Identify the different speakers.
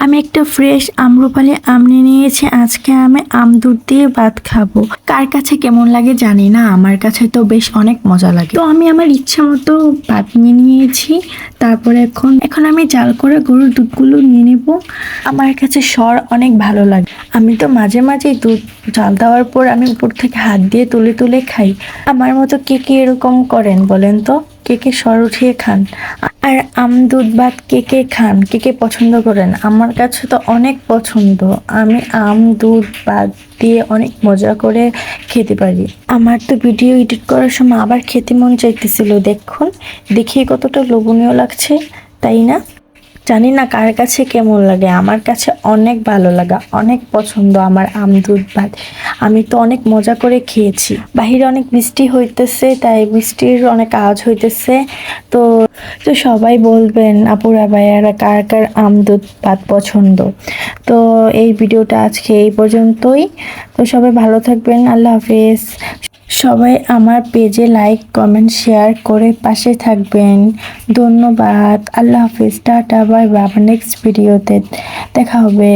Speaker 1: আমি একটা ফ্রেশ আম্রপালি আম নিয়ে নিয়েছি। আজকে আমি আম দুধ দিয়ে ভাত খাবো। কার কাছে কেমন লাগে জানি না, আমার কাছে তো বেশ অনেক মজা লাগে। তো আমি আমার ইচ্ছা মতো ভাত নিয়ে নিয়েছি। তারপরে এখন আমি জাল করে গরুর দুধগুলো নিয়ে নেব। আমার কাছে স্বর অনেক ভালো লাগে। আমি তো মাঝে মাঝে দুধ জাল দেওয়ার পর আমি উপর থেকে হাত দিয়ে তুলে তুলে খাই। আমার মতো কে কে এরকম করেন বলেন তো? কে কে স্বর উঠিয়ে খান? আর আম দুধ ভাত কে কে খান, কে কে পছন্দ করেন? আমার কাছে তো অনেক পছন্দ। আমি আম দুধ ভাত দিয়ে অনেক মজা করে খেতে পারি। আমার তো ভিডিও এডিট করার সময় আবার খেতে মন চাইতেছিল। দেখুন, দেখে কতটা লোভনীয় লাগছে, তাই না? জানি না কার কাছে কেমন লাগে, আমার কাছে অনেক ভালো লাগা, অনেক পছন্দ আমার আম দুধ ভাত। আমি তো অনেক মজা করে খেয়েছি। বাহিরে অনেক বৃষ্টি হইতেছে, তাই বৃষ্টির অনেক আওয়াজ হইতেছে। তো তো সবাই বলবেন আপুরা ভাইয়ারা কার কার আম দুধ ভাত পছন্দ। তো এই ভিডিওটা আজকে এই পর্যন্তই। তো সবাই ভালো থাকবেন, আল্লাহ হাফেজ। সবাই আমার পেজে লাইক কমেন্ট শেয়ার করে পাশে থাকবেন। ধন্যবাদ, আল্লাহ হাফেজ, টাটা, বাই বাই। নেক্সট ভিডিওতে দেখা হবে।